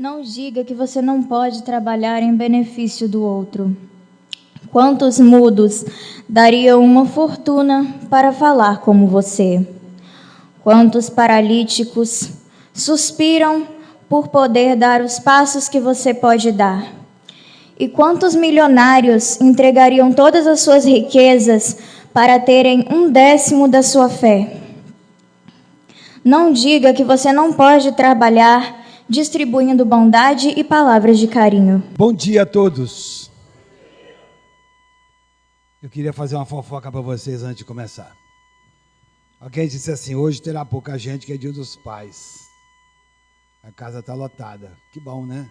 Não diga que você não pode trabalhar em benefício do outro. Quantos mudos dariam uma fortuna para falar como você? Quantos paralíticos suspiram por poder dar os passos que você pode dar? E quantos milionários entregariam todas as suas riquezas para terem 1/10 da sua fé? Não diga que você não pode trabalhar distribuindo bondade e palavras de carinho. Bom dia a todos. Eu queria fazer uma fofoca para vocês antes de começar. Alguém disse assim: hoje terá pouca gente, que é dia dos pais. A casa está lotada. Que bom, né?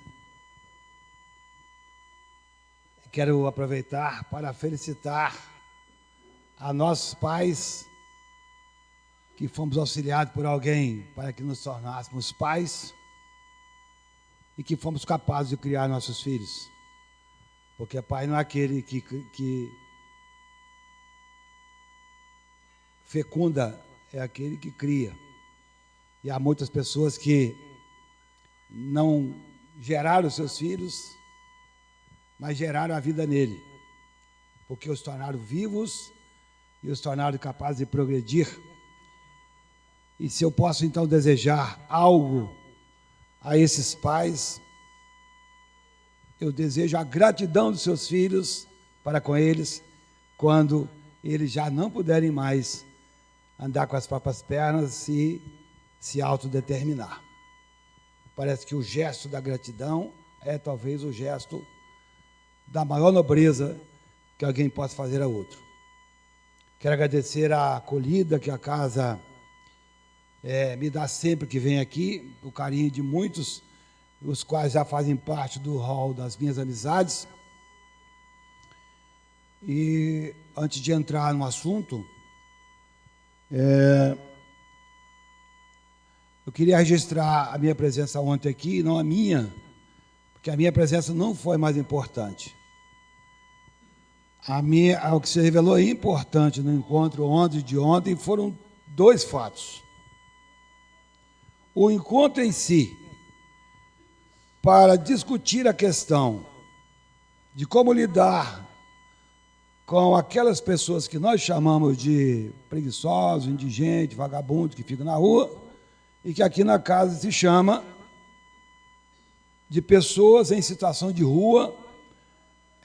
Quero aproveitar para felicitar a nossos pais que fomos auxiliados por alguém para que nos tornássemos pais e que fomos capazes de criar nossos filhos. Porque pai não é aquele que fecunda, é aquele que cria. E há muitas pessoas que não geraram seus filhos, mas geraram a vida nele, porque os tornaram vivos e os tornaram capazes de progredir. E se eu posso então desejar algo a esses pais, eu desejo a gratidão dos seus filhos para com eles, quando eles já não puderem mais andar com as próprias pernas e se autodeterminar. Parece que o gesto da gratidão é talvez o gesto da maior nobreza que alguém possa fazer a outro. Quero agradecer a acolhida que a casa me dá sempre que vem aqui, o carinho de muitos, os quais já fazem parte do hall das minhas amizades. E antes de entrar no assunto, eu queria registrar a minha presença ontem aqui, não a minha, porque a minha presença não foi mais importante. O que se revelou importante no encontro de ontem foram dois fatos. O encontro em si, para discutir a questão de como lidar com aquelas pessoas que nós chamamos de preguiçosos, indigentes, vagabundos, que ficam na rua, e que aqui na casa se chama de pessoas em situação de rua,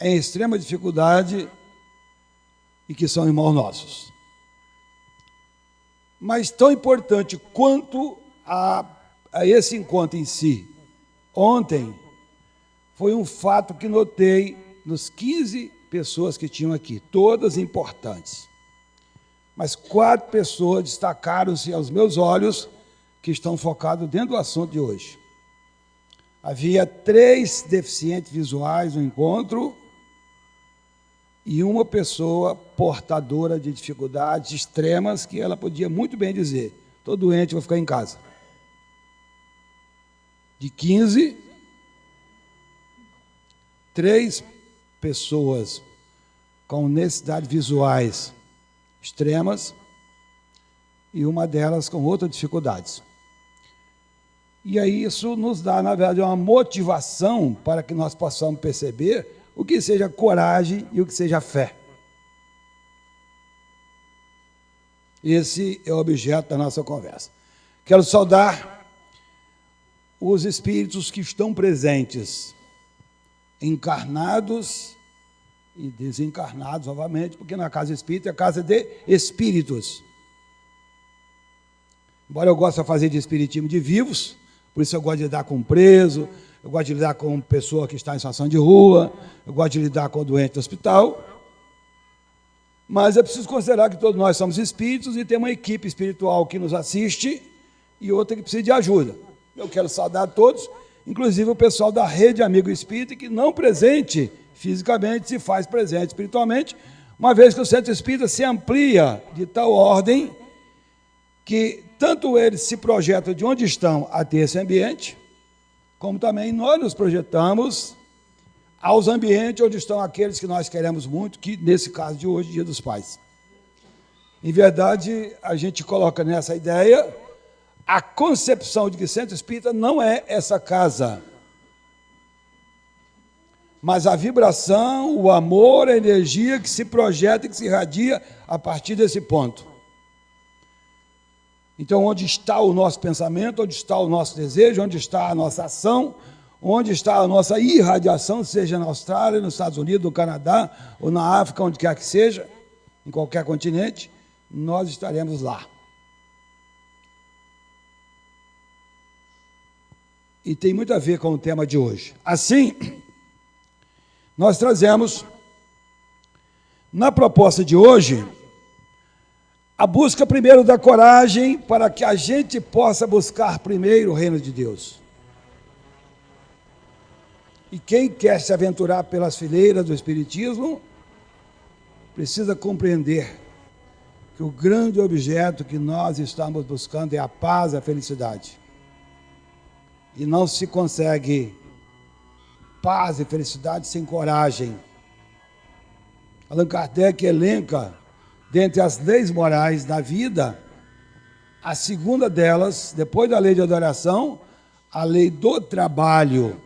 em extrema dificuldade, e que são irmãos nossos. Mas tão importante quanto a esse encontro em si, ontem, foi um fato que notei nos 15 pessoas que tinham aqui, todas importantes. Mas 4 pessoas destacaram-se aos meus olhos, que estão focados dentro do assunto de hoje. Havia 3 deficientes visuais no encontro e uma pessoa portadora de dificuldades extremas, que ela podia muito bem dizer: estou doente, vou ficar em casa. De 15, 3 pessoas com necessidades visuais extremas e uma delas com outras dificuldades. E aí isso nos dá, na verdade, uma motivação para que nós possamos perceber o que seja coragem e o que seja fé. Esse é o objeto da nossa conversa. Quero saudar os espíritos que estão presentes, encarnados e desencarnados, novamente, porque na casa espírita é casa de espíritos. Embora eu goste de fazer de espiritismo de vivos, por isso eu gosto de lidar com preso, eu gosto de lidar com pessoa que está em situação de rua, eu gosto de lidar com doente do hospital, mas é preciso considerar que todos nós somos espíritos e tem uma equipe espiritual que nos assiste e outra que precisa de ajuda. Eu quero saudar todos, inclusive o pessoal da Rede Amigo Espírita, que não presente fisicamente, se faz presente espiritualmente, uma vez que o Centro Espírita se amplia de tal ordem que tanto eles se projetam de onde estão até esse ambiente, como também nós nos projetamos aos ambientes onde estão aqueles que nós queremos muito, que nesse caso de hoje, Dia dos Pais. Em verdade, a gente coloca nessa ideia a concepção de que Centro Espírita não é essa casa mas a vibração, o amor, a energia que se projeta e que se irradia a partir desse ponto. Então, onde está o nosso pensamento, onde está o nosso desejo, onde está a nossa ação, onde está a nossa irradiação, seja na Austrália, nos Estados Unidos, no Canadá, ou na África, onde quer que seja, em qualquer continente, nós estaremos lá. E tem muito a ver com o tema de hoje. Assim, nós trazemos, na proposta de hoje, a busca primeiro da coragem para que a gente possa buscar primeiro o reino de Deus. E quem quer se aventurar pelas fileiras do Espiritismo, precisa compreender que o grande objeto que nós estamos buscando é a paz e a felicidade. E não se consegue paz e felicidade sem coragem. Allan Kardec elenca, dentre as leis morais da vida, a segunda delas, depois da lei de adoração, a lei do trabalho,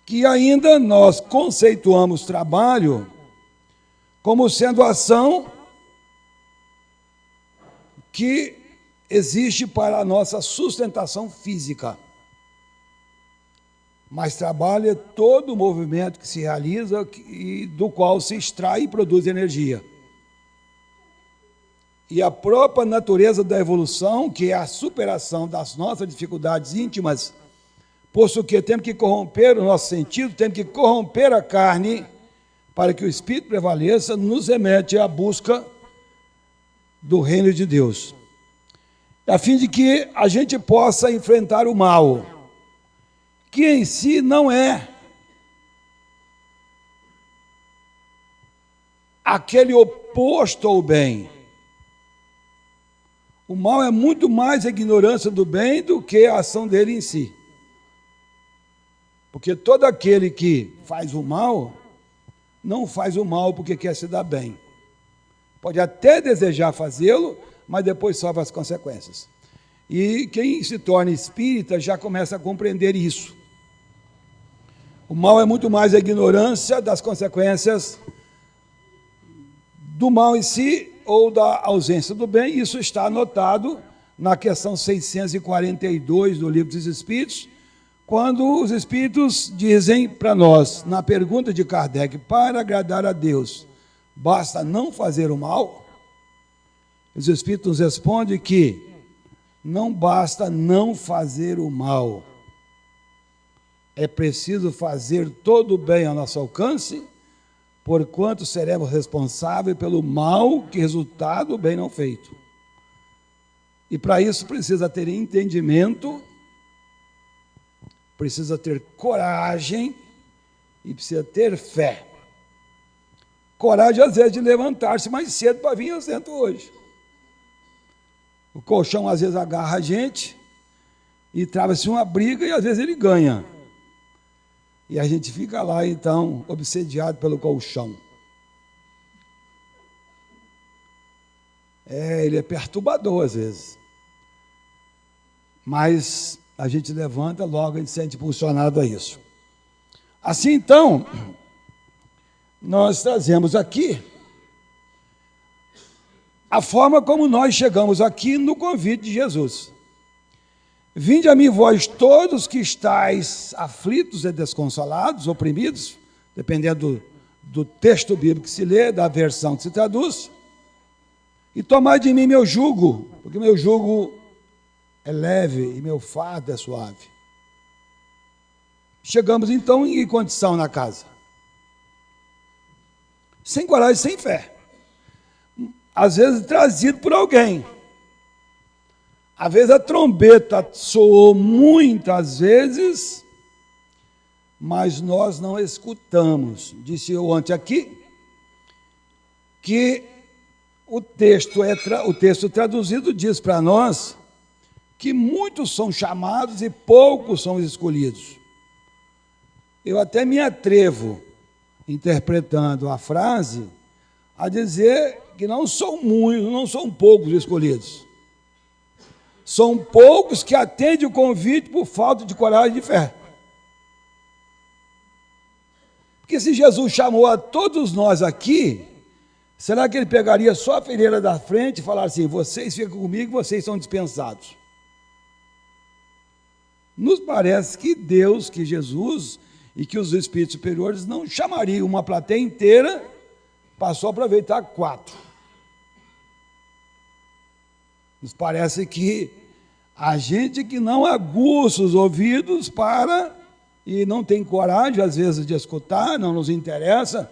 que ainda nós conceituamos trabalho como sendo ação que existe para a nossa sustentação física. Mas trabalho é todo o movimento que se realiza e do qual se extrai e produz energia. E a própria natureza da evolução, que é a superação das nossas dificuldades íntimas, posto que temos que corromper o nosso sentido, temos que corromper a carne, para que o Espírito prevaleça, nos remete à busca do reino de Deus, a fim de que a gente possa enfrentar o mal, que em si não é aquele oposto ao bem. O mal é muito mais a ignorância do bem do que a ação dele em si. Porque todo aquele que faz o mal, não faz o mal porque quer se dar bem. Pode até desejar fazê-lo, mas depois sofre as consequências. E quem se torna espírita já começa a compreender isso. O mal é muito mais a ignorância das consequências do mal em si ou da ausência do bem. Isso está anotado na questão 642 do Livro dos Espíritos, quando os Espíritos dizem para nós, na pergunta de Kardec, para agradar a Deus, basta não fazer o mal? Os Espíritos respondem que não basta não fazer o mal. É preciso fazer todo o bem ao nosso alcance, porquanto seremos responsáveis pelo mal que resultado do bem não feito. E para isso precisa ter entendimento, precisa ter coragem e precisa ter fé. Coragem, às vezes, de levantar-se mais cedo para vir ao centro hoje. O colchão, às vezes, agarra a gente e trava-se uma briga e, às vezes, ele ganha. E a gente fica lá, então, obsediado pelo colchão. Ele é perturbador, às vezes. Mas a gente levanta, logo a gente se sente impulsionado a isso. Assim, então, nós trazemos aqui a forma como nós chegamos aqui no convite de Jesus. Vinde a mim vós todos que estáis aflitos e desconsolados, oprimidos, dependendo do texto bíblico que se lê, da versão que se traduz, e tomai de mim meu jugo, porque meu jugo é leve e meu fardo é suave. Chegamos então em condição na casa? Sem coragem, sem fé. Às vezes trazido por alguém. Às vezes a trombeta soou muitas vezes, mas nós não escutamos. Disse eu ontem aqui que o texto traduzido diz para nós que muitos são chamados e poucos são escolhidos. Eu até me atrevo, interpretando a frase, a dizer que não são muitos, não são poucos escolhidos. São poucos que atendem o convite por falta de coragem e de fé. Porque se Jesus chamou a todos nós aqui, será que ele pegaria só a fileira da frente e falaria assim: vocês ficam comigo, vocês são dispensados? Nos parece que Deus, que Jesus e que os espíritos superiores não chamariam uma plateia inteira para só aproveitar 4. Nos parece que a gente que não aguça os ouvidos para e não tem coragem, às vezes, de escutar, não nos interessa.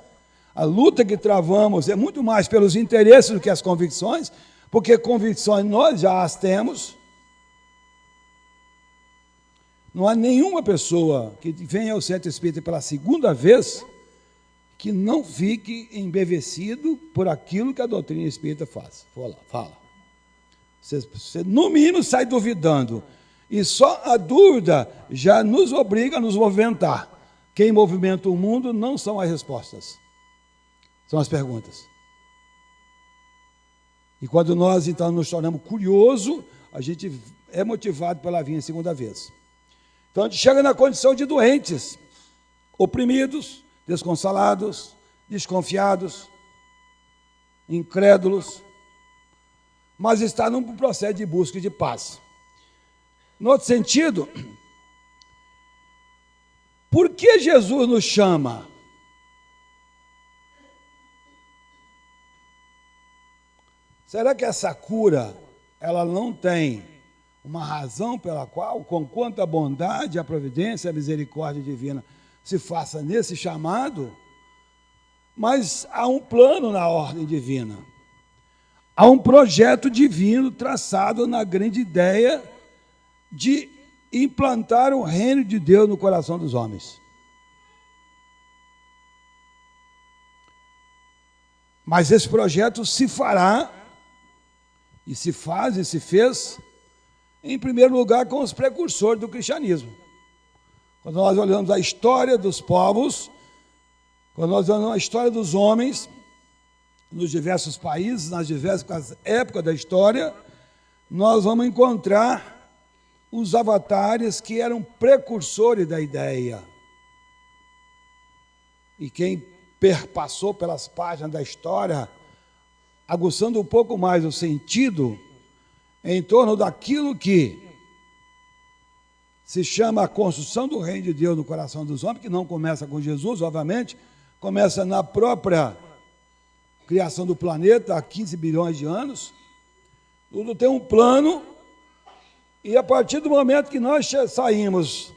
A luta que travamos é muito mais pelos interesses do que as convicções, porque convicções nós já as temos. Não há nenhuma pessoa que venha ao centro espírita pela segunda vez que não fique embevecido por aquilo que a doutrina espírita faz. Fala. Você, no mínimo, sai duvidando. E só a dúvida já nos obriga a nos movimentar. Quem movimenta o mundo não são as respostas, são as perguntas. E quando nós, então, nos tornamos curiosos, a gente é motivado pela vinda segunda vez. Então, a gente chega na condição de doentes, oprimidos, desconsolados, desconfiados, incrédulos, mas está num processo de busca de paz. No outro sentido, por que Jesus nos chama? Será que essa cura, ela não tem uma razão pela qual, com quanta bondade, a providência, a misericórdia divina se faça nesse chamado? Mas há um plano na ordem divina. Há um projeto divino traçado na grande ideia de implantar o reino de Deus no coração dos homens. Mas esse projeto se fará, e se faz e se fez, em primeiro lugar com os precursores do cristianismo. Quando nós olhamos a história dos povos, quando nós olhamos a história dos homens, nos diversos países, nas diversas épocas da história, nós vamos encontrar os avatares que eram precursores da ideia. E quem perpassou pelas páginas da história, aguçando um pouco mais o sentido em torno daquilo que se chama a construção do reino de Deus no coração dos homens, que não começa com Jesus, obviamente, começa na própria criação do planeta há 15 bilhões de anos. Tudo tem um plano. E a partir do momento que nós saímos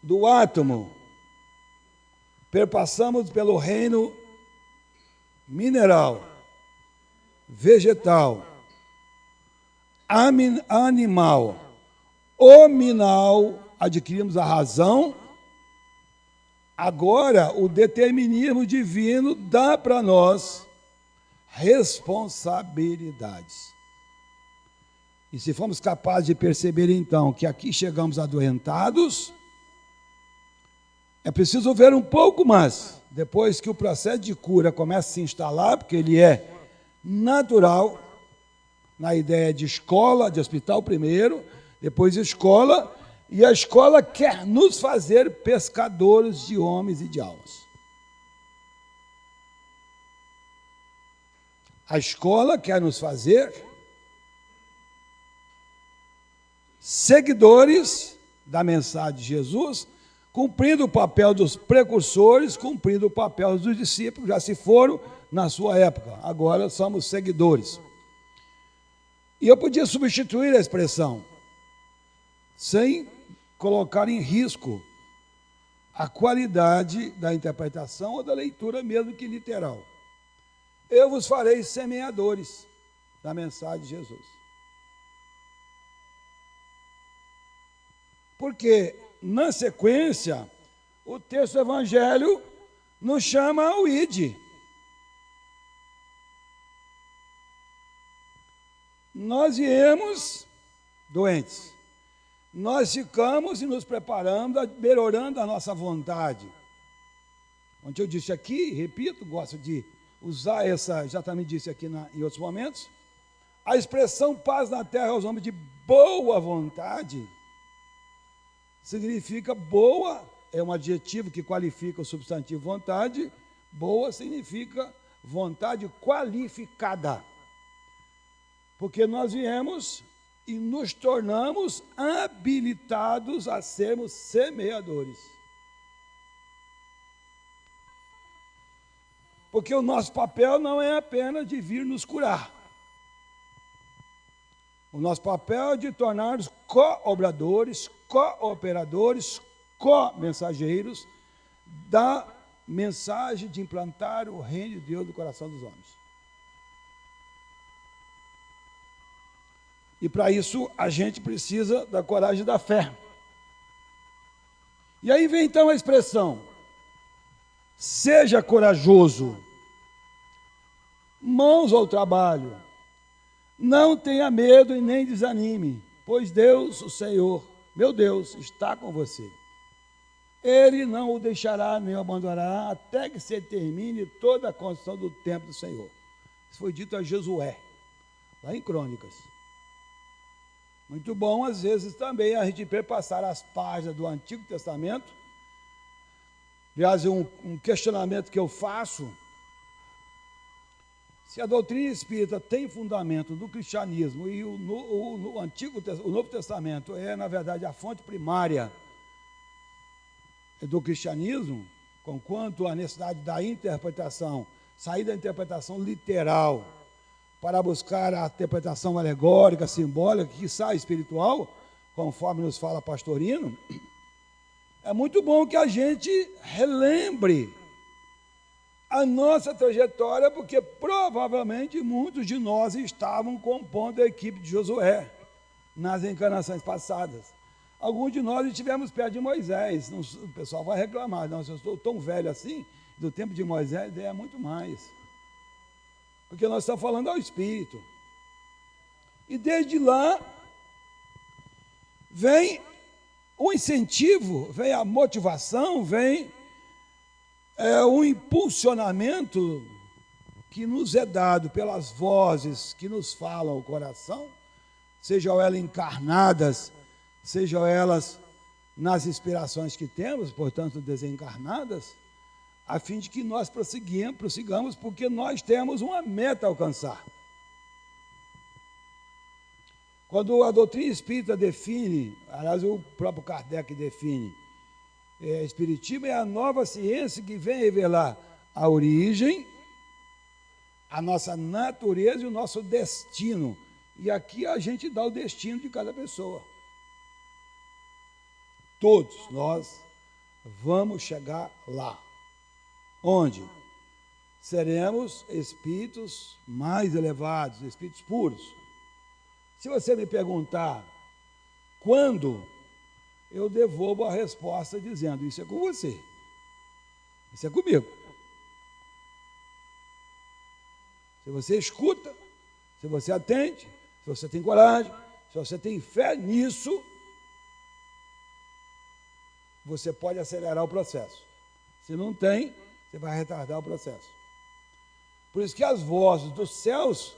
do átomo, perpassamos pelo reino mineral, vegetal, animal, hominal, adquirimos a razão. Agora, o determinismo divino dá para nós responsabilidades. E se formos capazes de perceber, então, que aqui chegamos adoentados, é preciso ver um pouco mais, depois que o processo de cura começa a se instalar, porque ele é natural, na ideia de escola, de hospital primeiro, depois escola, e a escola quer nos fazer pescadores de homens e de almas. A escola quer nos fazer seguidores da mensagem de Jesus, cumprindo o papel dos precursores, cumprindo o papel dos discípulos, já se foram na sua época, agora somos seguidores. E eu podia substituir a expressão, sem colocar em risco a qualidade da interpretação ou da leitura, mesmo que literal. Eu vos farei semeadores da mensagem de Jesus. Porque, na sequência, o texto do Evangelho nos chama ao ide. Nós viemos doentes. Nós ficamos e nos preparando, melhorando a nossa vontade. Onde eu disse aqui, repito, gosto de usar essa, já também disse aqui em outros momentos, a expressão paz na terra aos homens de boa vontade significa boa é um adjetivo que qualifica o substantivo vontade. Boa significa vontade qualificada. Porque nós viemos e nos tornamos habilitados a sermos semeadores. Porque o nosso papel não é apenas de vir nos curar. O nosso papel é de tornar-nos co-obradores, cooperadores, co-mensageiros da mensagem de implantar o reino de Deus no coração dos homens. E para isso a gente precisa da coragem da fé. E aí vem então a expressão: seja corajoso, mãos ao trabalho, não tenha medo e nem desanime, pois Deus, o Senhor, meu Deus, está com você. Ele não o deixará nem o abandonará até que se termine toda a construção do templo do Senhor. Isso foi dito a Josué, lá em Crônicas. Muito bom, às vezes, também a gente perpassar as páginas do Antigo Testamento. Aliás, um questionamento que eu faço: se a doutrina espírita tem fundamento no cristianismo e o Novo Testamento é, na verdade, a fonte primária do cristianismo, conquanto a necessidade da interpretação, sair da interpretação literal para buscar a interpretação alegórica, simbólica, quiçá espiritual, conforme nos fala Pastorino, é muito bom que a gente relembre a nossa trajetória, porque provavelmente muitos de nós estavam compondo a equipe de Josué nas encarnações passadas. Alguns de nós estivemos perto de Moisés. O pessoal vai reclamar: não, se eu estou tão velho assim, do tempo de Moisés é muito mais. Porque nós estamos falando ao Espírito. E desde lá vem o incentivo, vem a motivação, vem o impulsionamento que nos é dado pelas vozes que nos falam o coração, sejam elas encarnadas, sejam elas nas inspirações que temos, portanto desencarnadas, a fim de que nós prossigamos, porque nós temos uma meta a alcançar. Quando a doutrina espírita define, aliás, o próprio Kardec define, Espiritismo é a nova ciência que vem revelar a origem, a nossa natureza e o nosso destino. E aqui a gente dá o destino de cada pessoa. Todos nós vamos chegar lá. Onde? Seremos espíritos mais elevados, espíritos puros. Se você me perguntar quando, eu devolvo a resposta dizendo: isso é com você, isso é comigo. Se você escuta, se você atende, se você tem coragem, se você tem fé nisso, você pode acelerar o processo. Se não tem, você vai retardar o processo. Por isso que as vozes dos céus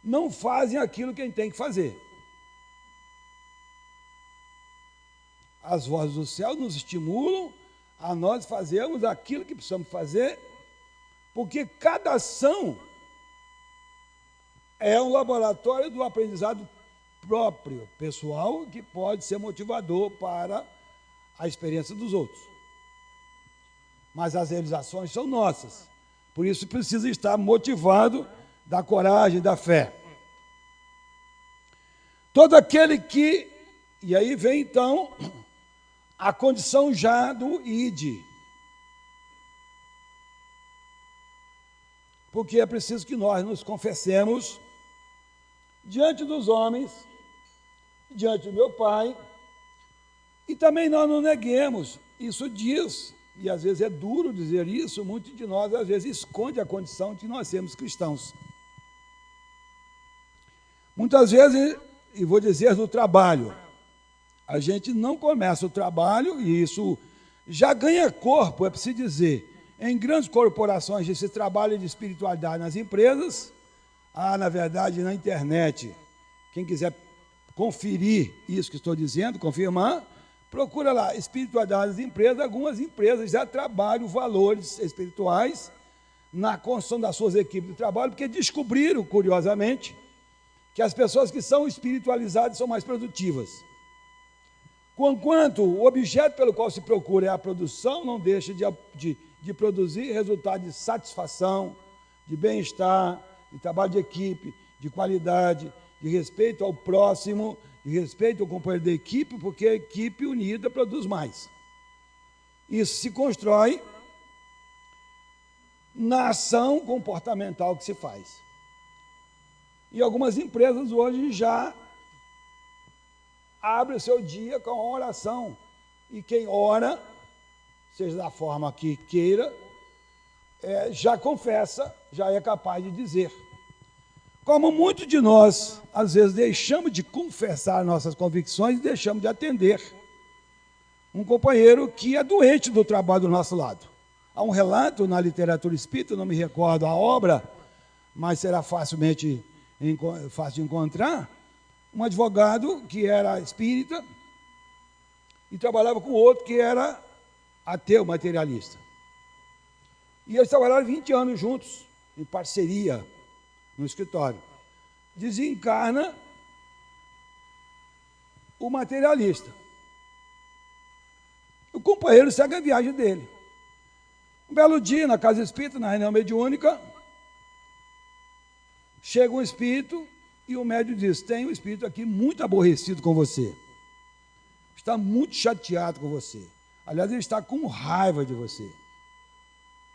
não fazem aquilo que tem que fazer. As vozes do céu nos estimulam a nós fazermos aquilo que precisamos fazer, porque cada ação é um laboratório do aprendizado próprio, pessoal, que pode ser motivador para a experiência dos outros. Mas as realizações são nossas. Por isso precisa estar motivado da coragem, da fé. Todo aquele que... E aí vem então a condição já do id. Porque é preciso que nós nos confessemos diante dos homens, diante do meu Pai, e também nós não neguemos. Isso diz, e às vezes é duro dizer isso, muitos de nós às vezes esconde a condição de nós sermos cristãos. Muitas vezes, e vou dizer do trabalho, a gente não começa o trabalho, e isso já ganha corpo, é preciso dizer, em grandes corporações, esse trabalho de espiritualidade nas empresas, na verdade, na internet. Quem quiser conferir isso que estou dizendo, confirmar, Procura lá, espiritualidade das empresas. Algumas empresas já trabalham valores espirituais na construção das suas equipes de trabalho, porque descobriram, curiosamente, que as pessoas que são espiritualizadas são mais produtivas. Conquanto o objeto pelo qual se procura é a produção, não deixa de produzir resultado de satisfação, de bem-estar, de trabalho de equipe, de qualidade, de respeito ao próximo, de respeito ao companheiro da equipe, porque a equipe unida produz mais. Isso se constrói na ação comportamental que se faz. E algumas empresas hoje já abrem o seu dia com a oração. E quem ora, seja da forma que queira, já confessa, já é capaz de dizer. Como muitos de nós, às vezes, deixamos de confessar nossas convicções e deixamos de atender um companheiro que é doente do trabalho do nosso lado. Há um relato na literatura espírita, não me recordo a obra, mas será fácil de encontrar, um advogado que era espírita e trabalhava com outro que era ateu, materialista. E eles trabalharam 20 anos juntos, em parceria, no escritório. Desencarna o materialista. O companheiro segue a viagem dele. Um belo dia, na casa espírita, na reunião mediúnica, chega um espírito e o médium diz: tem um espírito aqui muito aborrecido com você. Está muito chateado com você. Aliás, ele está com raiva de você.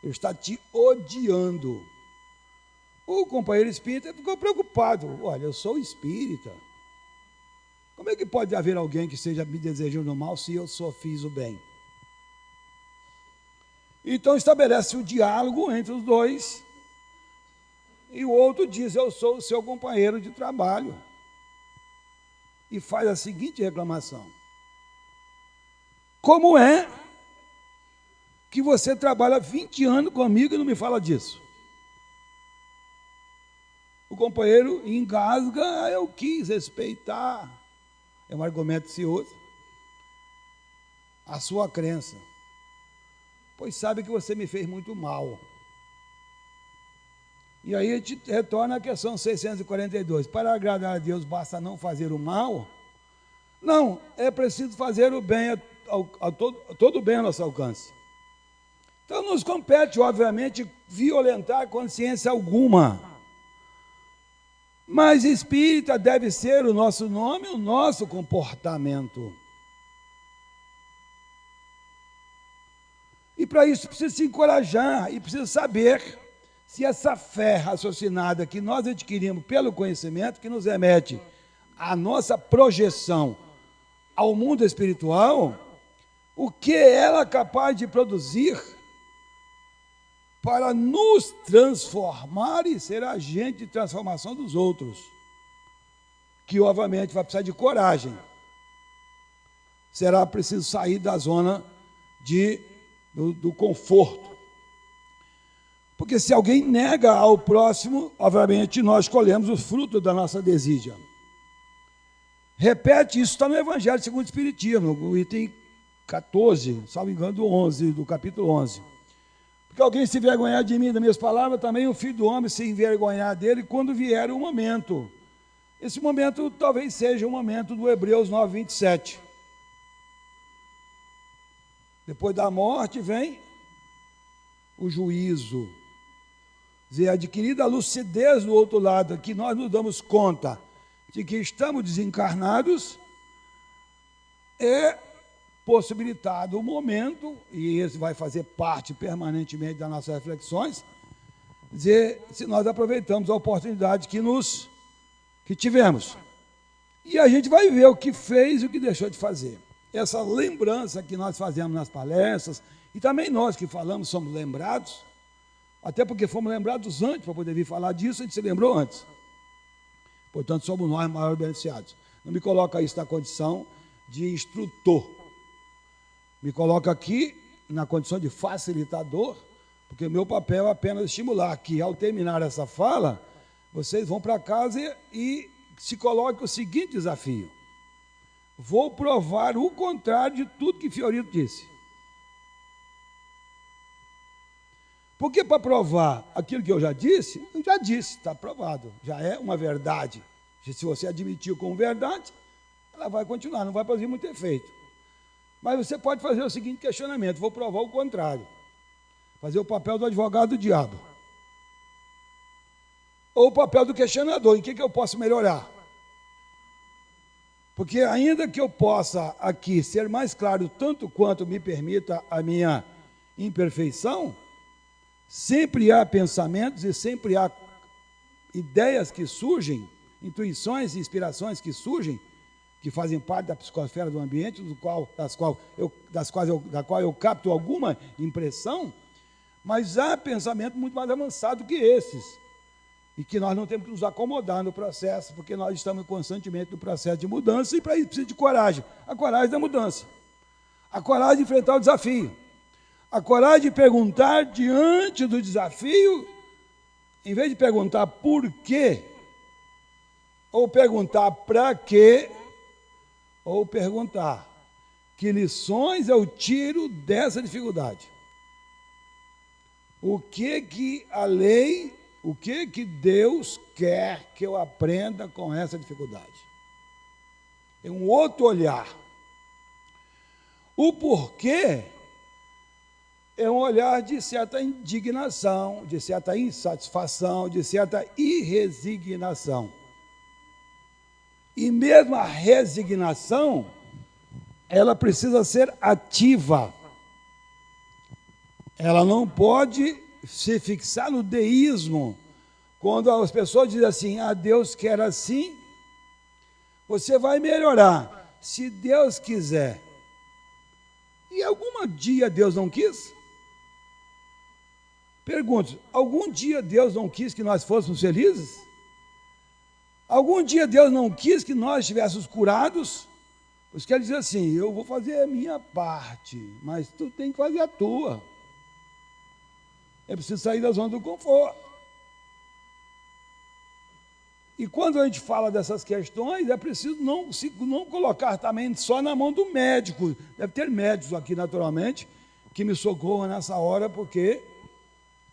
Ele está te odiando. O companheiro espírita ficou preocupado. Olha, eu sou espírita. Como é que pode haver alguém que esteja me desejando mal se eu só fiz o bem? Então estabelece o diálogo entre os dois. E o outro diz: eu sou o seu companheiro de trabalho. E faz a seguinte reclamação: como é que você trabalha 20 anos comigo e não me fala disso? O companheiro engasga: eu quis respeitar, é um argumento que se usa, a sua crença, pois sabe que você me fez muito mal. E aí a gente retorna à questão 642. Para agradar a Deus basta não fazer o mal? Não, é preciso fazer o bem, todo o bem ao nosso alcance. Então nos compete, obviamente, violentar consciência alguma. Mas espírita deve ser o nosso nome, o nosso comportamento. E para isso precisa se encorajar e precisa saber se essa fé raciocinada que nós adquirimos pelo conhecimento, que nos remete à nossa projeção ao mundo espiritual, o que ela é capaz de produzir para nos transformar e ser agente de transformação dos outros, que obviamente vai precisar de coragem. Será preciso sair da zona do conforto. Porque se alguém nega ao próximo, obviamente nós colhemos o fruto da nossa desídia. Repete, isso está no Evangelho segundo o Espiritismo, no item 14, salvo engano, do capítulo 11. Porque alguém se envergonhar de mim, das minhas palavras, também o Filho do Homem se envergonhar dele quando vier o momento. Esse momento talvez seja o momento do Hebreus 9, 27. Depois da morte vem o juízo. Quer dizer, adquirida a lucidez do outro lado, que nós nos damos conta de que estamos desencarnados, é possibilitado o momento, e esse vai fazer parte permanentemente das nossas reflexões, dizer se nós aproveitamos a oportunidade que tivemos. E a gente vai ver o que fez e o que deixou de fazer. Essa lembrança que nós fazemos nas palestras, e também nós que falamos somos lembrados, até porque fomos lembrados antes para poder vir falar disso, a gente se lembrou antes. Portanto, somos nós maiores beneficiados. Não me coloca isso na condição de instrutor. Me coloca aqui na condição de facilitador, porque o meu papel é apenas estimular que, ao terminar essa fala, vocês vão para casa e se coloquem o seguinte desafio: vou provar o contrário de tudo que Fiorito disse. Porque para provar aquilo que eu já disse, está provado, já é uma verdade. Se você admitiu como verdade, ela vai continuar, não vai produzir muito efeito. Mas você pode fazer o seguinte questionamento: vou provar o contrário. Fazer o papel do advogado do diabo. Ou o papel do questionador, em que eu posso melhorar? Porque ainda que eu possa aqui ser mais claro, tanto quanto me permita a minha imperfeição, sempre há pensamentos e sempre há ideias que surgem, intuições e inspirações que surgem, que fazem parte da psicosfera do ambiente, da qual eu capto alguma impressão, mas há pensamento muito mais avançado que esses, e que nós não temos que nos acomodar no processo, porque nós estamos constantemente no processo de mudança, e para isso precisa de coragem, a coragem da mudança, a coragem de enfrentar o desafio, a coragem de perguntar diante do desafio, em vez de perguntar por quê, ou perguntar para quê, ou perguntar que lições eu tiro dessa dificuldade. O que a lei, o que Deus quer que eu aprenda com essa dificuldade? É um outro olhar. O porquê é um olhar de certa indignação, de certa insatisfação, de certa irresignação. E mesmo a resignação, ela precisa ser ativa. Ela não pode se fixar no deísmo. Quando as pessoas dizem assim: Deus quer assim, você vai melhorar, se Deus quiser. E algum dia Deus não quis? Pergunto, algum dia Deus não quis que nós fôssemos felizes? Algum dia Deus não quis que nós estivéssemos curados? Os quer dizer assim: eu vou fazer a minha parte, mas tu tem que fazer a tua. É preciso sair da zona do conforto. E quando a gente fala dessas questões, é preciso não colocar também só na mão do médico. Deve ter médicos aqui, naturalmente, que me socorram nessa hora, porque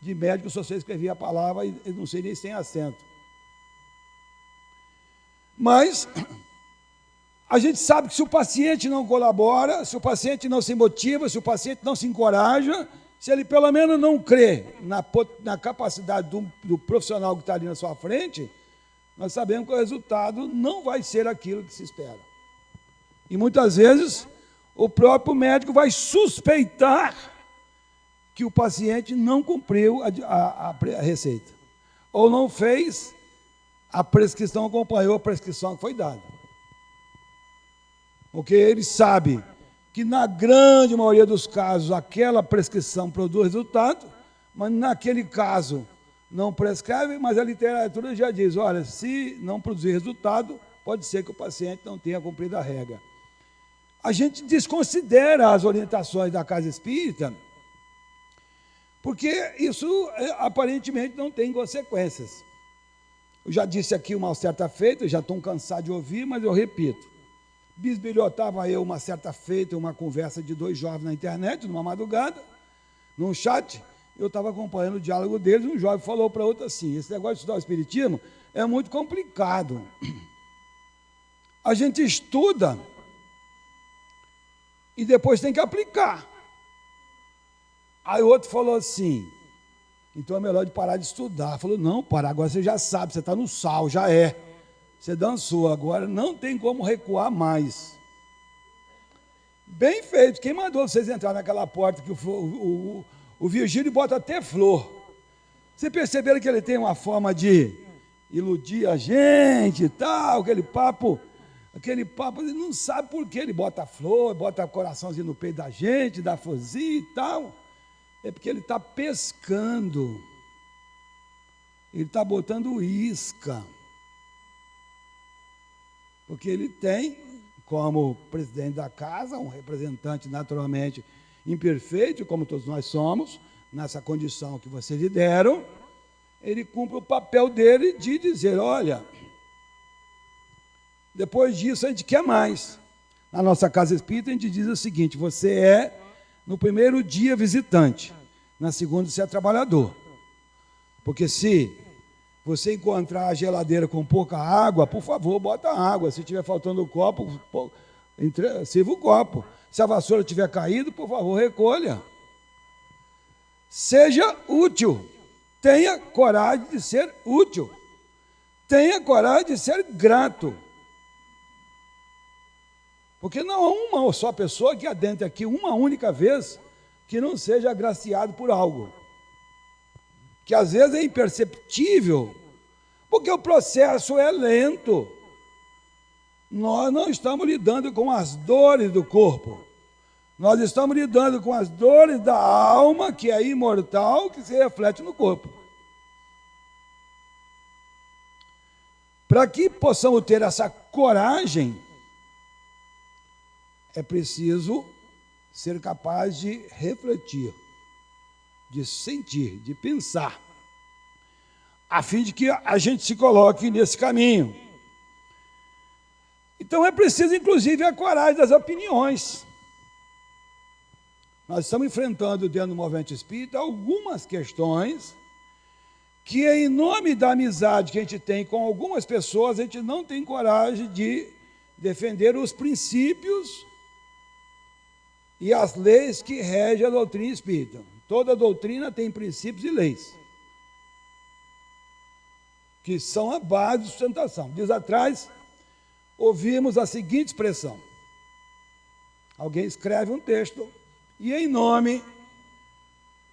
de médico só sei escrever a palavra e não sei nem se tem acento. Mas a gente sabe que se o paciente não colabora, se o paciente não se motiva, se o paciente não se encoraja, se ele pelo menos não crê na capacidade do profissional que está ali na sua frente, nós sabemos que o resultado não vai ser aquilo que se espera. E muitas vezes o próprio médico vai suspeitar que o paciente não cumpriu a receita, ou não fez a prescrição, acompanhou a prescrição que foi dada. Porque ele sabe que na grande maioria dos casos aquela prescrição produz resultado, mas naquele caso não prescreve, mas a literatura já diz: olha, se não produzir resultado, pode ser que o paciente não tenha cumprido a regra. A gente desconsidera as orientações da casa espírita, porque isso aparentemente não tem consequências. Eu já disse aqui uma certa feita, já estou cansado de ouvir, mas eu repito. Bisbilhotava eu uma certa feita, uma conversa de dois jovens na internet, numa madrugada, num chat, eu estava acompanhando o diálogo deles, um jovem falou para outro assim: esse negócio de estudar o Espiritismo é muito complicado. A gente estuda e depois tem que aplicar. Aí o outro falou assim: então é melhor de parar de estudar. Falou: não, para, agora você já sabe, você está no sal, já é. Você dançou, agora não tem como recuar mais. Bem feito. Quem mandou vocês entrar naquela porta que o Virgílio bota até flor? Vocês perceberam que ele tem uma forma de iludir a gente e tal, aquele papo, ele não sabe por que ele bota flor, bota coraçãozinho no peito da gente, dá florzinha e tal. É porque ele está pescando, ele está botando isca, porque ele tem, como presidente da casa, um representante naturalmente imperfeito, como todos nós somos, nessa condição que vocês lhe deram, ele cumpre o papel dele de dizer: olha, depois disso a gente quer mais. Na nossa casa espírita, a gente diz o seguinte: você é, no primeiro dia, visitante, na segunda, você é trabalhador. Porque se você encontrar a geladeira com pouca água, por favor, bota água. Se estiver faltando o copo, sirva o copo. Se a vassoura tiver caído, por favor, recolha. Seja útil. Tenha coragem de ser útil. Tenha coragem de ser grato. Porque não há uma só pessoa que adentre aqui uma única vez que não seja agraciado por algo. Que às vezes é imperceptível, porque o processo é lento. Nós não estamos lidando com as dores do corpo. Nós estamos lidando com as dores da alma, que é imortal, que se reflete no corpo. Para que possamos ter essa coragem, é preciso ser capaz de refletir, de sentir, de pensar, a fim de que a gente se coloque nesse caminho. Então é preciso, inclusive, a coragem das opiniões. Nós estamos enfrentando, dentro do movimento espírita, algumas questões que, em nome da amizade que a gente tem com algumas pessoas, a gente não tem coragem de defender os princípios e as leis que regem a doutrina espírita. Toda doutrina tem princípios e leis, que são a base de sustentação. Dias atrás, ouvimos a seguinte expressão. Alguém escreve um texto e, em nome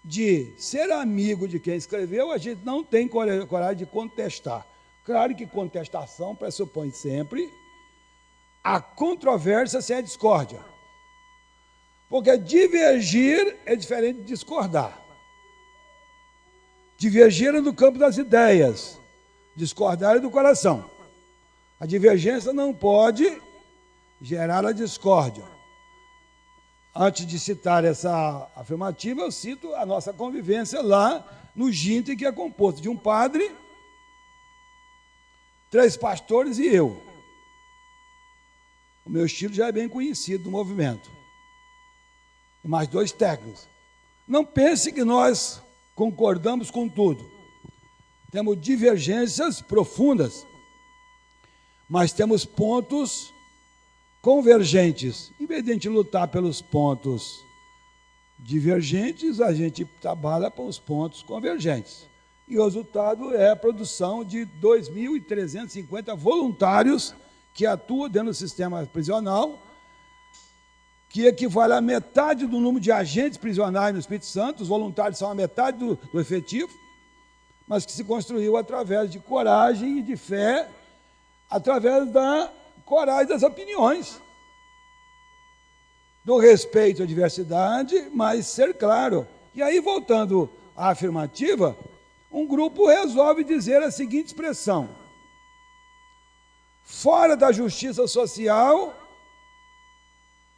de ser amigo de quem escreveu, a gente não tem coragem de contestar. Claro que contestação pressupõe sempre a controvérsia sem a discórdia. Porque divergir é diferente de discordar. Divergir é no campo das ideias, discordar é do coração. A divergência não pode gerar a discórdia. Antes de citar essa afirmativa, eu cito a nossa convivência lá no Ginte, que é composto de um padre, 3 pastores e eu. O meu estilo já é bem conhecido do movimento. E mais 2 técnicos. Não pense que nós concordamos com tudo. Temos divergências profundas, mas temos pontos convergentes. Em vez de a gente lutar pelos pontos divergentes, a gente trabalha para os pontos convergentes. E o resultado é a produção de 2.350 voluntários que atuam dentro do sistema prisional, que equivale a metade do número de agentes prisionais no Espírito Santo. Os voluntários são a metade do efetivo, mas que se construiu através de coragem e de fé, através da coragem das opiniões, do respeito à diversidade, mas ser claro. E aí, voltando à afirmativa, um grupo resolve dizer a seguinte expressão: fora da justiça social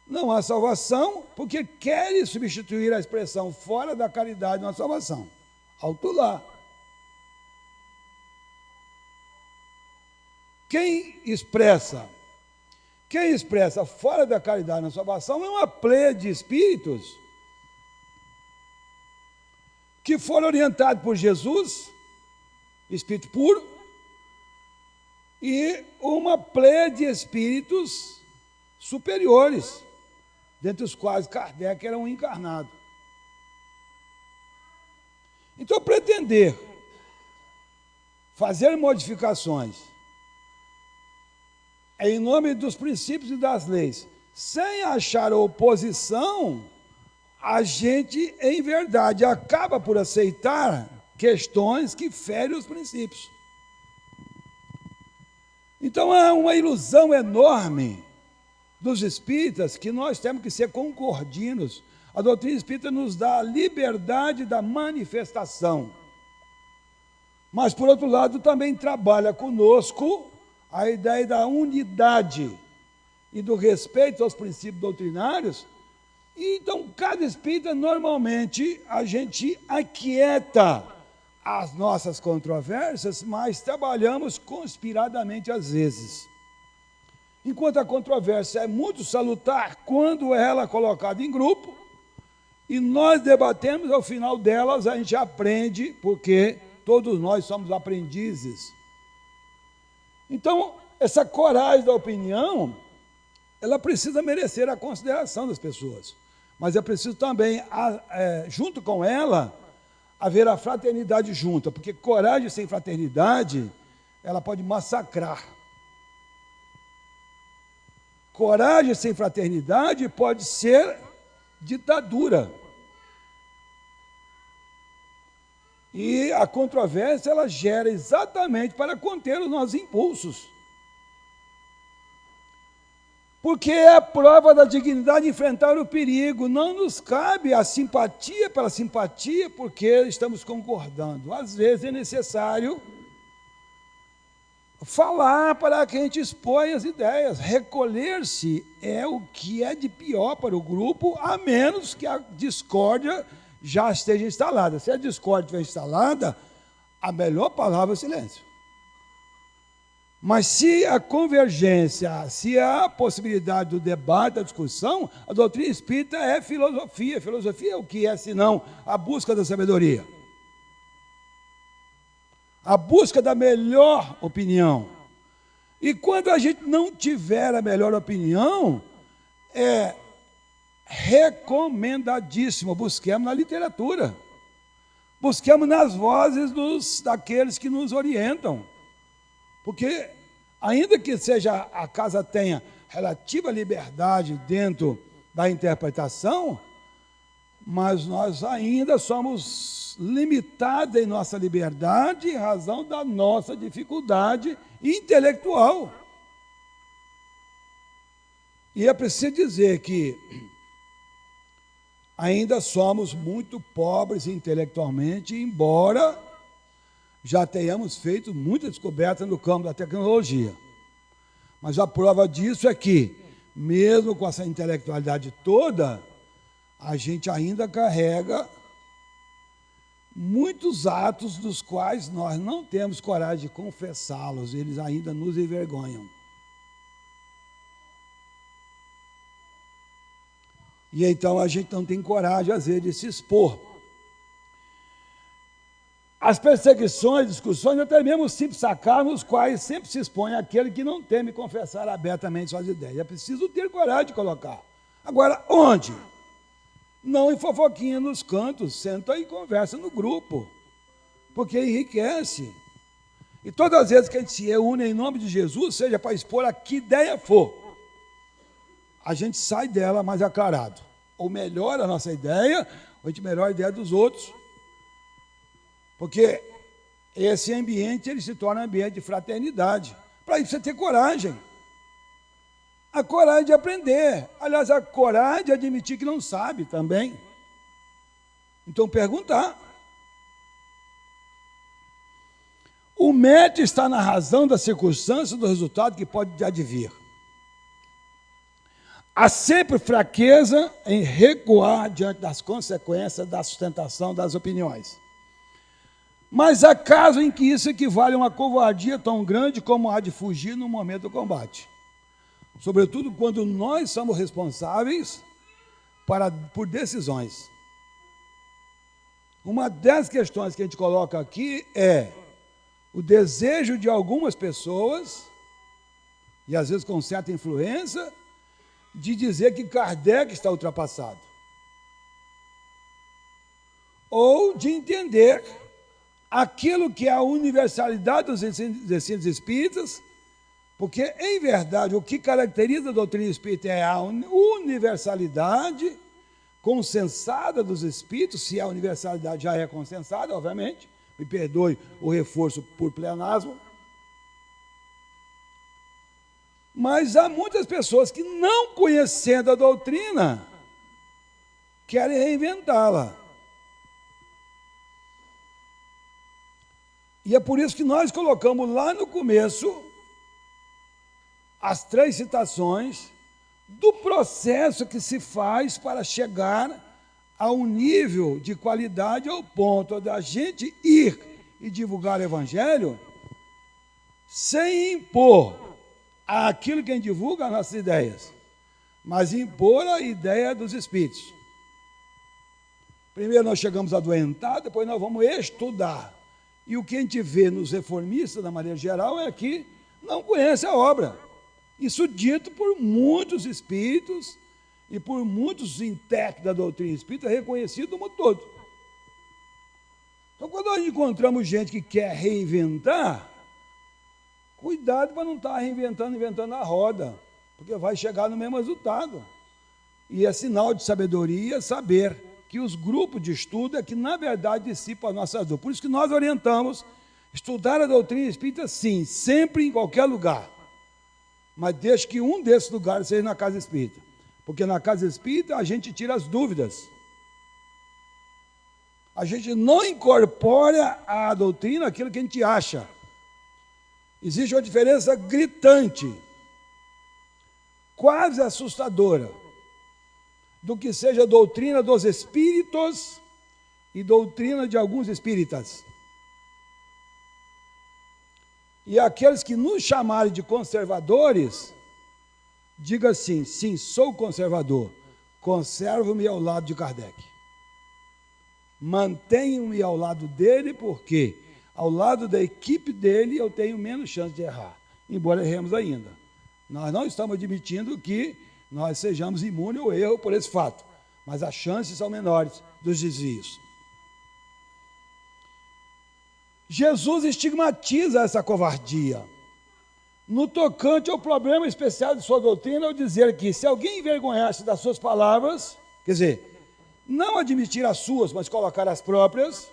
não há salvação, porque querem substituir a expressão fora da caridade na salvação. Alto lá. Quem expressa fora da caridade na salvação é uma pleia de espíritos que foram orientados por Jesus, espírito puro, e uma pleia de espíritos superiores, dentre os quais Kardec era um encarnado. Então, pretender fazer modificações em nome dos princípios e das leis, sem achar oposição, a gente, em verdade, acaba por aceitar questões que ferem os princípios. Então, há uma ilusão enorme dos espíritas que nós temos que ser concordinos. A doutrina espírita nos dá a liberdade da manifestação. Mas, por outro lado, também trabalha conosco a ideia da unidade e do respeito aos princípios doutrinários. E, então, cada espírita, normalmente, a gente aquieta as nossas controvérsias, mas trabalhamos conspiradamente às vezes. enquanto a controvérsia é muito salutar quando ela é colocada em grupo, e nós debatemos, ao final delas a gente aprende, porque todos nós somos aprendizes. Então, essa coragem da opinião, ela precisa merecer a consideração das pessoas, mas é preciso também, junto com ela, haver a fraternidade junta, porque coragem sem fraternidade, ela pode massacrar. Coragem sem fraternidade pode ser ditadura. E a controvérsia, ela gera exatamente para conter os nossos impulsos. Porque é a prova da dignidade de enfrentar o perigo. Não nos cabe a simpatia pela simpatia, porque estamos concordando. Às vezes é necessário falar para que a gente exponha as ideias. Recolher-se é o que é de pior para o grupo, a menos que a discórdia já esteja instalada. Se a discórdia estiver instalada, a melhor palavra é silêncio. Mas se a convergência, se há a possibilidade do debate, da discussão, a doutrina espírita é filosofia. Filosofia é o que é, senão a busca da sabedoria. A busca da melhor opinião. E quando a gente não tiver a melhor opinião, é recomendadíssimo, busquemos na literatura, busquemos nas vozes daqueles que nos orientam, porque ainda que a casa tenha relativa liberdade dentro da interpretação, mas nós ainda somos limitados em nossa liberdade em razão da nossa dificuldade intelectual. E é preciso dizer que ainda somos muito pobres intelectualmente, embora já tenhamos feito muita descoberta no campo da tecnologia. Mas a prova disso é que, mesmo com essa intelectualidade toda, a gente ainda carrega muitos atos dos quais nós não temos coragem de confessá-los, eles ainda nos envergonham. E então a gente não tem coragem, às vezes, de se expor. As perseguições, discussões, até mesmo os simples sacados, nos quais sempre se expõe aquele que não teme confessar abertamente suas ideias. É preciso ter coragem de colocar. Agora, onde? Não em fofoquinha nos cantos, senta e conversa no grupo, porque enriquece. E todas as vezes que a gente se reúne em nome de Jesus, seja para expor a que ideia for, a gente sai dela mais aclarado. Ou melhora a nossa ideia, ou a gente melhora a ideia dos outros. Porque esse ambiente, ele se torna um ambiente de fraternidade. Para isso você ter coragem. A coragem de aprender. Aliás, a coragem de admitir que não sabe também. Então, perguntar. O mérito está na razão da circunstância do resultado que pode advir. Há sempre fraqueza em recuar diante das consequências da sustentação das opiniões. Mas há casos em que isso equivale a uma covardia tão grande como a de fugir no momento do combate. Sobretudo quando nós somos responsáveis por decisões. Uma das questões que a gente coloca aqui é o desejo de algumas pessoas, e às vezes com certa influência, de dizer que Kardec está ultrapassado. Ou de entender aquilo que é a universalidade dos ensinos espíritas, porque, em verdade, o que caracteriza a doutrina espírita é a universalidade consensada dos espíritos, se a universalidade já é consensada, obviamente, me perdoe o reforço por pleonasmo. Mas há muitas pessoas que, não conhecendo a doutrina, querem reinventá-la. E é por isso que nós colocamos lá no começo as 3 citações do processo que se faz para chegar a um nível de qualidade ao ponto da gente ir e divulgar o Evangelho sem impor aquilo que a gente divulga, as nossas ideias, mas impor a ideia dos Espíritos. Primeiro nós chegamos a adoentar, depois nós vamos estudar. E o que a gente vê nos reformistas, da maneira geral, é que não conhece a obra. Isso dito por muitos espíritos e por muitos intérpretes da doutrina espírita, reconhecido no mundo todo. Então, quando nós encontramos gente que quer reinventar, cuidado para não estar inventando a roda, porque vai chegar no mesmo resultado. E é sinal de sabedoria saber que os grupos de estudo é que, na verdade, dissipam a nossa dor. Por isso que nós orientamos estudar a doutrina espírita, sim, sempre em qualquer lugar. Mas desde que um desses lugares seja na casa espírita. Porque na casa espírita a gente tira as dúvidas. A gente não incorpora à doutrina aquilo que a gente acha. Existe uma diferença gritante, quase assustadora, do que seja a doutrina dos espíritos e doutrina de alguns espíritas. E aqueles que nos chamarem de conservadores, diga assim: sim, sou conservador, conservo-me ao lado de Kardec. Mantenho-me ao lado dele, porque ao lado da equipe dele eu tenho menos chance de errar, embora erremos ainda. Nós não estamos admitindo que nós sejamos imunes ao erro por esse fato, mas as chances são menores dos desvios. Jesus estigmatiza essa covardia. No tocante ao problema especial de sua doutrina, ao dizer que se alguém envergonhar-se das suas palavras, quer dizer, não admitir as suas, mas colocar as próprias,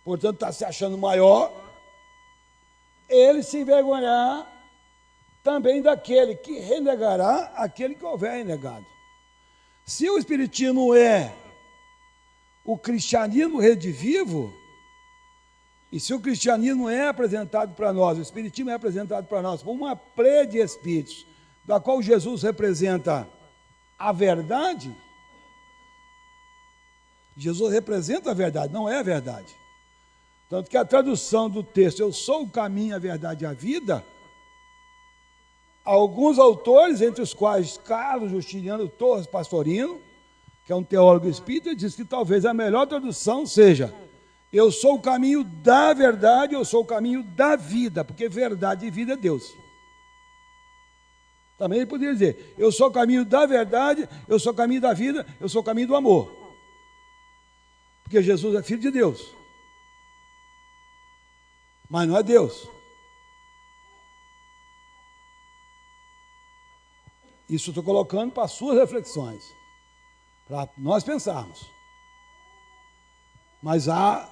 portanto está se achando maior, ele se envergonhará também daquele que renegará aquele que houver renegado. Se o Espiritismo é o cristianismo redivivo, e se o cristianismo é apresentado para nós, o Espiritismo é apresentado para nós por uma plé de espíritos, da qual Jesus representa a verdade, Jesus representa a verdade, não é a verdade. Tanto que a tradução do texto, eu sou o caminho, a verdade e a vida, alguns autores, entre os quais Carlos Justiniano Torres Pastorino, que é um teólogo espírita, diz que talvez a melhor tradução seja: eu sou o caminho da verdade, eu sou o caminho da vida, porque verdade e vida é Deus. Também ele poderia dizer: eu sou o caminho da verdade, eu sou o caminho da vida, eu sou o caminho do amor. Porque Jesus é filho de Deus. Mas não é Deus. Isso estou colocando para as suas reflexões, para nós pensarmos. Mas há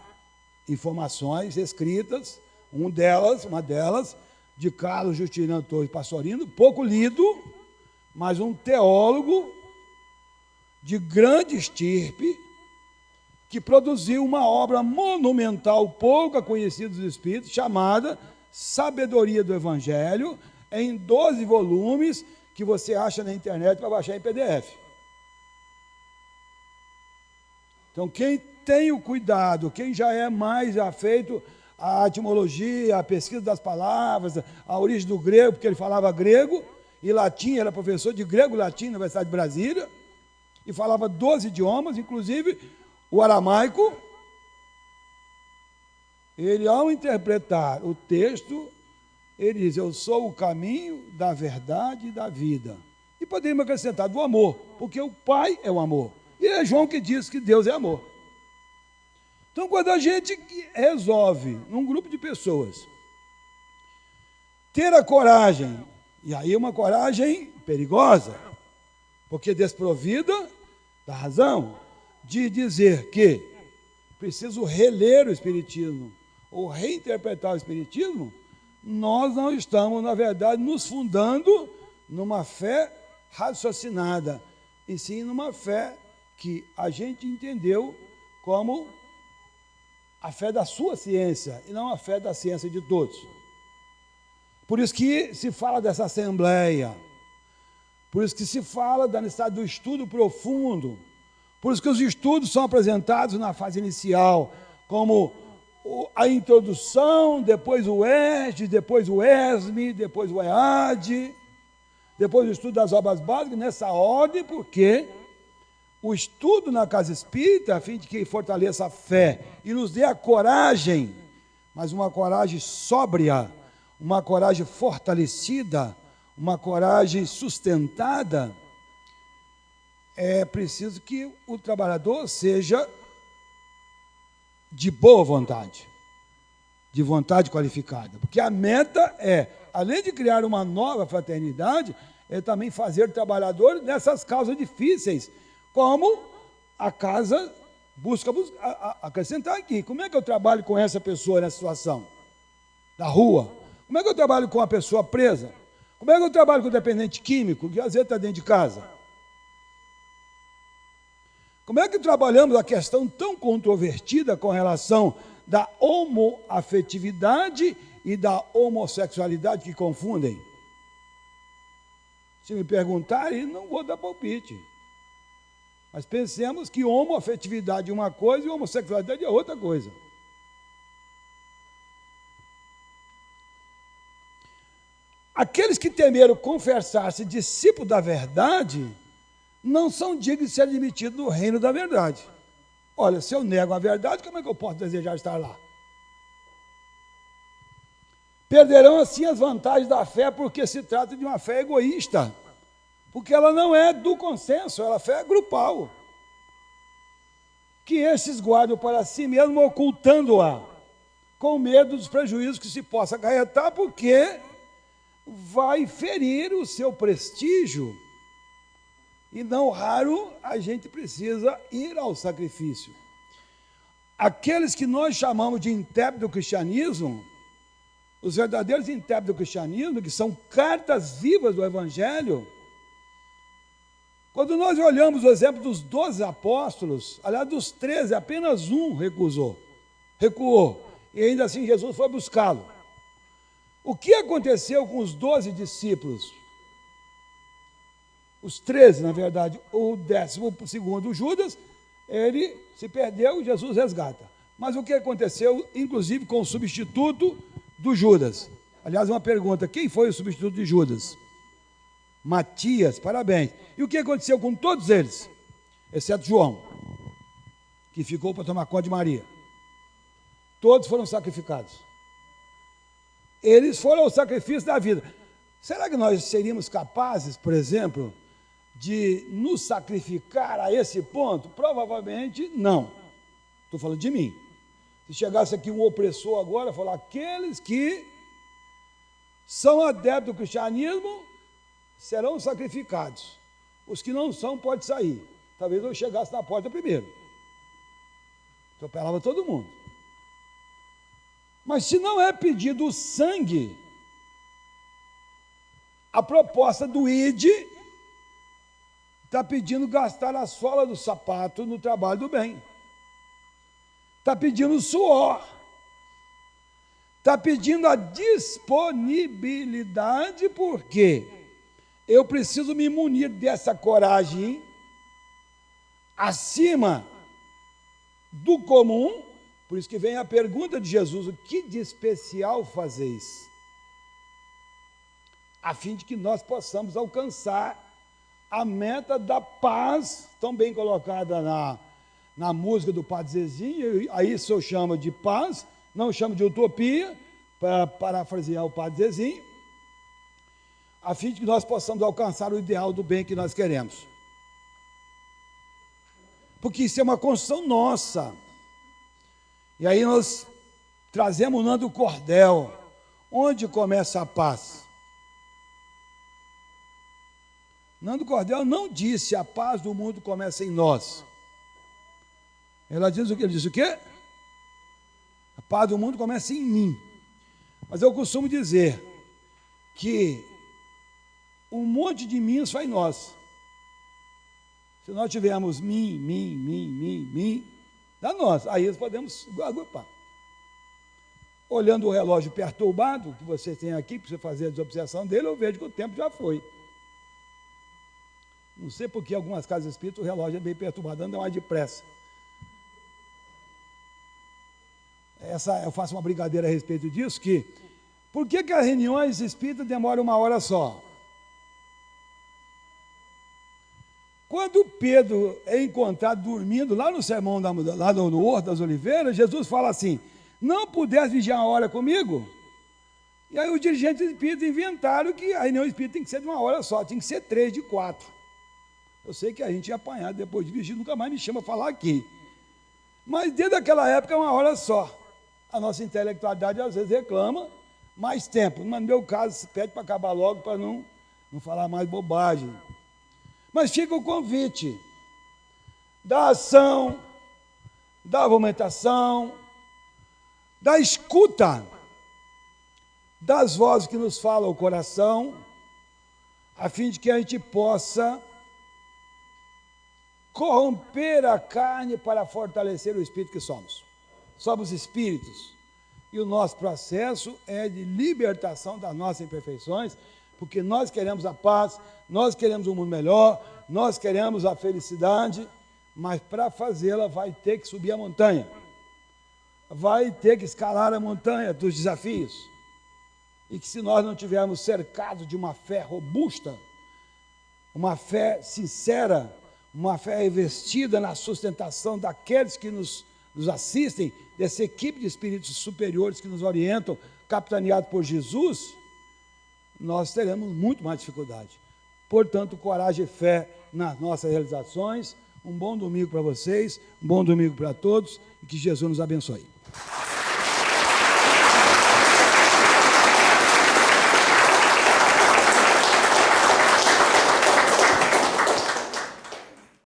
informações escritas, uma delas, de Carlos Justiniano Torres Pastorino, pouco lido, mas um teólogo de grande estirpe, que produziu uma obra monumental, pouco conhecida dos Espíritos, chamada Sabedoria do Evangelho, em 12 volumes, que você acha na internet para baixar em PDF. Então, quem tem o cuidado, quem já é mais afeito à etimologia, à pesquisa das palavras, à origem do grego, porque ele falava grego e latim, era professor de grego e latim na Universidade de Brasília, e falava 12 idiomas, inclusive o aramaico. Ele, ao interpretar o texto, ele diz: eu sou o caminho da verdade e da vida. E poderíamos acrescentar do amor, porque o Pai é o amor. E é João que diz que Deus é amor. Então, quando a gente resolve, num grupo de pessoas, ter a coragem, e aí uma coragem perigosa, porque desprovida da razão, de dizer que preciso reler o Espiritismo, ou reinterpretar o Espiritismo, nós não estamos, na verdade, nos fundando numa fé raciocinada, e sim numa fé que a gente entendeu como a fé da sua ciência, e não a fé da ciência de todos. Por isso que se fala dessa assembleia, por isso que se fala da necessidade do estudo profundo, por isso que os estudos são apresentados na fase inicial como a introdução, depois o ESD, depois o ESME, depois o EAD, depois o estudo das obras básicas, nessa ordem, porque o estudo na casa espírita, a fim de que fortaleça a fé e nos dê a coragem, mas uma coragem sóbria, uma coragem fortalecida, uma coragem sustentada, é preciso que o trabalhador seja de boa vontade, de vontade qualificada, porque a meta é, além de criar uma nova fraternidade, é também fazer trabalhadores nessas causas difíceis, como a casa busca acrescentar aqui. Como é que eu trabalho com essa pessoa nessa situação? Da rua? Como é que eu trabalho com a pessoa presa? Como é que eu trabalho com o dependente químico, que às vezes está dentro de casa? Como é que trabalhamos a questão tão controvertida com relação da homoafetividade e da homossexualidade que confundem? Se me perguntarem, não vou dar palpite. Mas pensemos que homoafetividade é uma coisa e homossexualidade é outra coisa. Aqueles que temeram confessar-se discípulos da verdade não são dignos de ser admitidos no reino da verdade. Olha, se eu nego a verdade, como é que eu posso desejar estar lá? Perderão assim as vantagens da fé, porque se trata de uma fé egoísta, porque ela não é do consenso, ela é fé grupal. Que esses guardam para si mesmo, ocultando-a, com medo dos prejuízos que se possa acarretar, porque vai ferir o seu prestígio. E não raro a gente precisa ir ao sacrifício. Aqueles que nós chamamos de intérpretes do cristianismo, os verdadeiros intérpretes do cristianismo, que são cartas vivas do Evangelho, quando nós olhamos o exemplo dos 12 apóstolos, aliás, dos 13, apenas um recuou, e ainda assim Jesus foi buscá-lo. O que aconteceu com os 12 discípulos? Os 13, na verdade, o 12º, Judas, ele se perdeu e Jesus resgata. Mas o que aconteceu, inclusive, com o substituto do Judas? Aliás, uma pergunta, quem foi o substituto de Judas? Matias, parabéns. E o que aconteceu com todos eles? Exceto João, que ficou para tomar conta de Maria. Todos foram sacrificados. Eles foram ao sacrifício da vida. Será que nós seríamos capazes, por exemplo, de nos sacrificar a esse ponto? Provavelmente não. Estou falando de mim. Se chegasse aqui um opressor agora, falar, aqueles que são adeptos do cristianismo serão sacrificados. Os que não são, podem sair. Talvez eu chegasse na porta primeiro. Atropelava todo mundo. Mas se não é pedido o sangue, a proposta do ID está pedindo gastar a sola do sapato no trabalho do bem. Está pedindo suor. Está pedindo a disponibilidade, porque eu preciso me munir dessa coragem acima do comum. Por isso que vem a pergunta de Jesus, o que de especial fazeis? A fim de que nós possamos alcançar a meta da paz, tão bem colocada na música do Padre Zezinho, aí isso eu chamo de paz, não chamo de utopia, para parafrasear o Padre Zezinho, a fim de que nós possamos alcançar o ideal do bem que nós queremos. Porque isso é uma construção nossa. E aí nós trazemos o Nando Cordel. Onde começa a paz? Nando Cordel não disse a paz do mundo começa em nós. Ela diz o que? Ele diz o quê? A paz do mundo começa em mim. Mas eu costumo dizer que um monte de mim só em nós. Se nós tivermos mim, dá nós. Aí nós podemos agrupar. Olhando o relógio perturbado que vocês têm aqui, para você fazer a desobsessão dele, eu vejo que o tempo já foi. Não sei porque em algumas casas espíritas o relógio é bem perturbado, anda mais depressa. eu faço uma brincadeira a respeito disso, por que as reuniões espíritas demoram 1 hora só? Quando Pedro é encontrado dormindo lá no sermão, lá no Horto das Oliveiras, Jesus fala assim, não pudesse vigiar 1 hora comigo? E aí os dirigentes espíritas inventaram que a reunião espírita tem que ser de 1 hora só, tem que ser 3 de 4. Eu sei que a gente ia apanhar depois de vigir, nunca mais me chama a falar aqui. Mas desde aquela época é 1 hora só. A nossa intelectualidade às vezes reclama mais tempo, mas no meu caso pede para acabar logo para não falar mais bobagem. Mas fica o convite da ação, da argumentação, da escuta, das vozes que nos falam o coração, a fim de que a gente possa corromper a carne para fortalecer o espírito que somos. Somos espíritos e o nosso processo é de libertação das nossas imperfeições, porque nós queremos a paz, nós queremos um mundo melhor, nós queremos a felicidade, mas para fazê-la vai ter que subir a montanha, vai ter que escalar a montanha dos desafios, e que se nós não tivermos cercados de uma fé robusta, uma fé sincera, uma fé revestida na sustentação daqueles que nos assistem, dessa equipe de espíritos superiores que nos orientam, capitaneado por Jesus, nós teremos muito mais dificuldade. Portanto, coragem e fé nas nossas realizações. Um bom domingo para vocês, um bom domingo para todos e que Jesus nos abençoe.